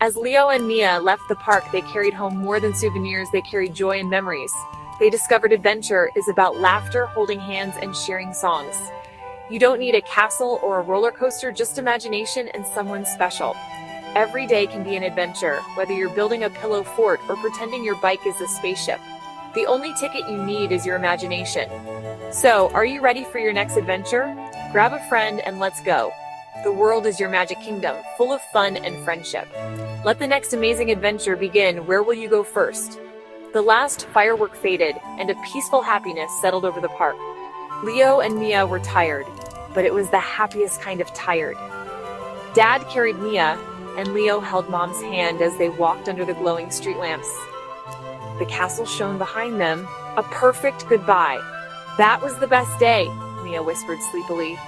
As Leo and Mia left the park, they carried home more than souvenirs, they carried joy and memories. They discovered adventure is about laughter, holding hands, and sharing songs. You don't need a castle or a roller coaster, just imagination and someone special. Every day can be an adventure, whether you're building a pillow fort or pretending your bike is a spaceship. The only ticket you need is your imagination. So, are you ready for your next adventure? Grab a friend and let's go. The world is your magic kingdom, full of fun and friendship. Let the next amazing adventure begin. Where will you go first? The last firework faded, and a peaceful happiness settled over the park. Leo and Mia were tired, but it was the happiest kind of tired. Dad carried Mia, and Leo held Mom's hand as they walked under the glowing street lamps. The castle shone behind them, a perfect goodbye. That was the best day, Mia whispered sleepily.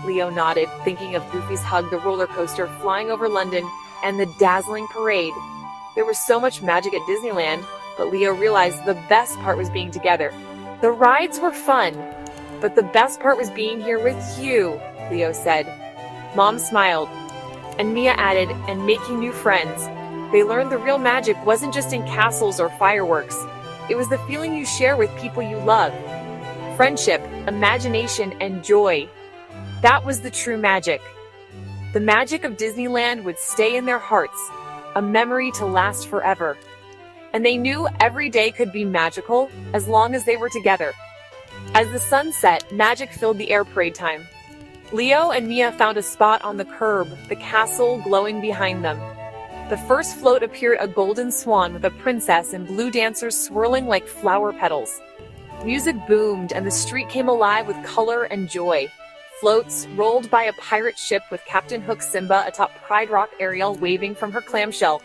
Leo nodded, thinking of Goofy's hug, the roller coaster flying over London, and the dazzling parade. There was so much magic at Disneyland, but Leo realized the best part was being together. The rides were fun, but the best part was being here with you, Leo said. Mom smiled, and Mia added, and making new friends. They learned the real magic wasn't just in castles or fireworks. It was the feeling you share with people you love. Friendship, imagination, and joy. That was the true magic. The magic of Disneyland would stay in their hearts, a memory to last forever. And they knew every day could be magical as long as they were together. As the sun set, magic filled the air parade time. Leo and Mia found a spot on the curb, the castle glowing behind them. The first float appeared, a golden swan with a princess and blue dancers swirling like flower petals. Music boomed and the street came alive with color and joy. Floats rolled by a pirate ship with Captain Hook Simba atop Pride Rock Ariel waving from her clamshell.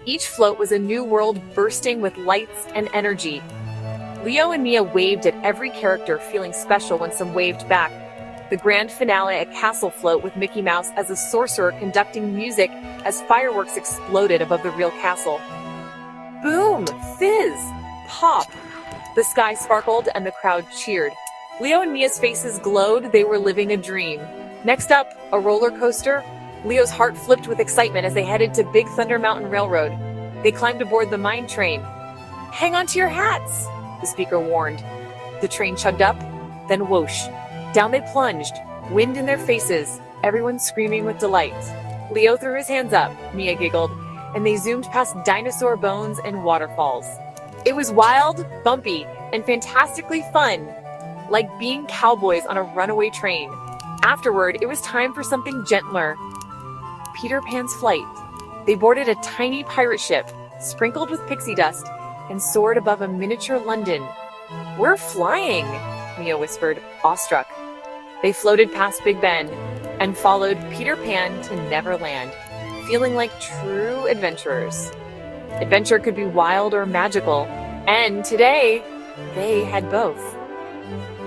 Each float was a new world bursting with lights and energy. Leo and Mia waved at every character, feeling special when some waved back. The grand finale, a castle float with Mickey Mouse as a sorcerer conducting music as fireworks exploded above the real castle. Boom! Fizz! Pop! The sky sparkled and the crowd cheered. Leo and Mia's faces glowed. They were living a dream. Next up, a roller coaster. Leo's heart flipped with excitement as they headed to Big Thunder Mountain Railroad. They climbed aboard the mine train. "Hang on to your hats," the speaker warned. The train chugged up, then whoosh. Down they plunged, wind in their faces, everyone screaming with delight. Leo threw his hands up, Mia giggled, and they zoomed past dinosaur bones and waterfalls. It was wild, bumpy, and fantastically fun, like being cowboys on a runaway train. Afterward, it was time for something gentler. Peter Pan's flight. They boarded a tiny pirate ship, sprinkled with pixie dust, and soared above a miniature London. "We're flying," Mia whispered, awestruck. They floated past Big Ben and followed Peter Pan to Neverland, feeling like true adventurers. Adventure could be wild or magical, and today, they had both.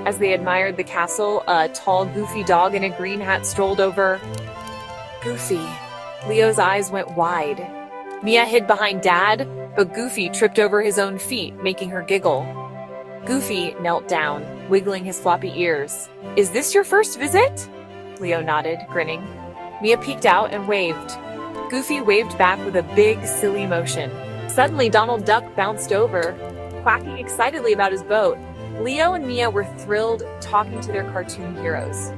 As they admired the castle, a tall, goofy dog in a green hat strolled over. Goofy. Leo's eyes went wide. Mia hid behind Dad, but Goofy tripped over his own feet, making her giggle. Goofy knelt down, wiggling his floppy ears. "Is this your first visit?" Leo nodded, grinning. Mia peeked out and waved. Goofy waved back with a big, silly motion. Suddenly, Donald Duck bounced over, quacking excitedly about his boat. Leo and Mia were thrilled, talking to their cartoon heroes.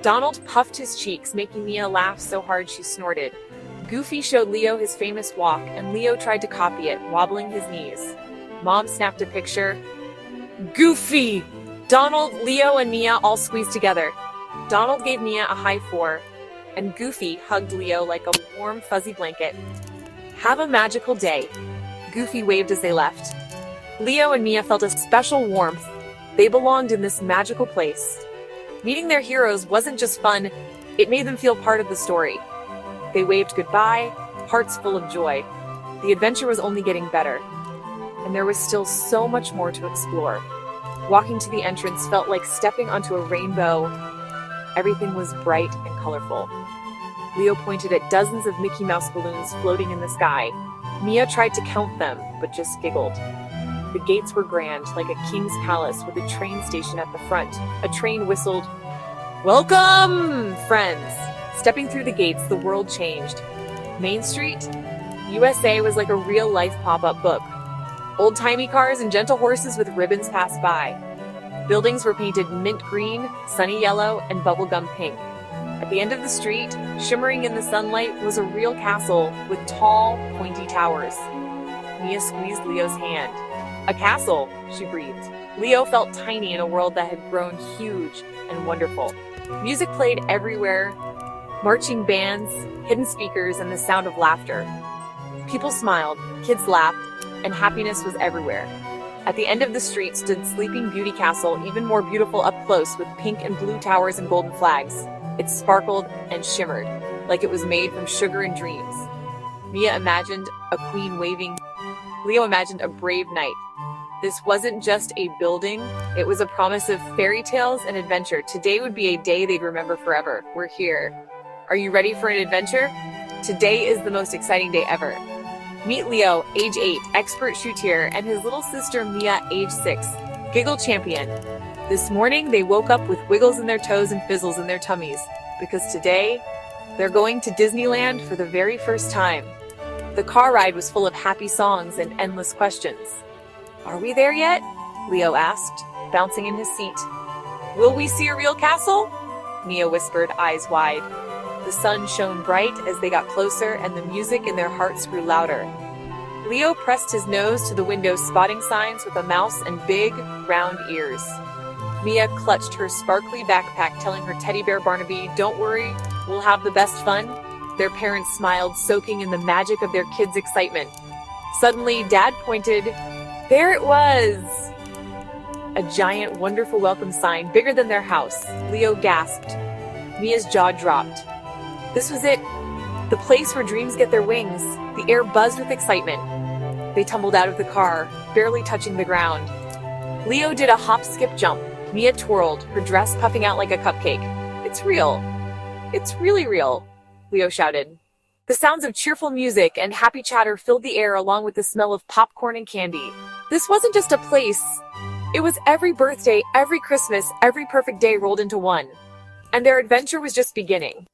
Donald puffed his cheeks, making Mia laugh so hard she snorted. Goofy showed Leo his famous walk, and Leo tried to copy it, wobbling his knees. Mom snapped a picture. Goofy! Donald, Leo, and Mia all squeezed together. Donald gave Mia a high four, and Goofy hugged Leo like a warm, fuzzy blanket. "Have a magical day." Goofy waved as they left. Leo and Mia felt a special warmth. They belonged in this magical place. Meeting their heroes wasn't just fun, it made them feel part of the story. They waved goodbye, hearts full of joy. The adventure was only getting better, and there was still so much more to explore. Walking to the entrance felt like stepping onto a rainbow. Everything was bright and colorful. Leo pointed at dozens of Mickey Mouse balloons floating in the sky. Mia tried to count them, but just giggled. The gates were grand, like a king's palace with a train station at the front. A train whistled, "Welcome, friends!" Stepping through the gates, the world changed. Main Street, USA was like a real-life pop-up book. Old-timey cars and gentle horses with ribbons passed by. Buildings were painted mint green, sunny yellow, and bubblegum pink. At the end of the street, shimmering in the sunlight, was a real castle with tall, pointy towers. Mia squeezed Leo's hand. A castle, she breathed. Leo felt tiny in a world that had grown huge and wonderful. Music played everywhere, marching bands, hidden speakers, and the sound of laughter. People smiled, kids laughed, and happiness was everywhere. At the end of the street stood Sleeping Beauty Castle, even more beautiful up close, with pink and blue towers and golden flags. It sparkled and shimmered, like it was made from sugar and dreams. Mia imagined a queen waving. Leo imagined a brave knight. This wasn't just a building, it was a promise of fairy tales and adventure. Today would be a day they'd remember forever. We're here. Are you ready for an adventure? Today is the most exciting day ever. Meet Leo, age 8, expert choutier, and his little sister Mia, age 6, giggle champion. This morning, they woke up with wiggles in their toes and fizzles in their tummies, because today, they're going to Disneyland for the very first time. The car ride was full of happy songs and endless questions. Are we there yet? Leo asked, bouncing in his seat. Will we see a real castle? Mia whispered, eyes wide. The sun shone bright as they got closer, and the music in their hearts grew louder. Leo pressed his nose to the window, spotting signs with a mouse and big, round ears. Mia clutched her sparkly backpack, telling her teddy bear Barnaby, "Don't worry, we'll have the best fun." Their parents smiled, soaking in the magic of their kids' excitement. Suddenly, Dad pointed. There it was! A giant, wonderful welcome sign, bigger than their house. Leo gasped. Mia's jaw dropped. This was it. The place where dreams get their wings. The air buzzed with excitement. They tumbled out of the car, barely touching the ground. Leo did a hop, skip, jump. Mia twirled, her dress puffing out like a cupcake. It's real. It's really real, Leo shouted. The sounds of cheerful music and happy chatter filled the air, along with the smell of popcorn and candy. This wasn't just a place. It was every birthday, every Christmas, every perfect day rolled into one. And their adventure was just beginning.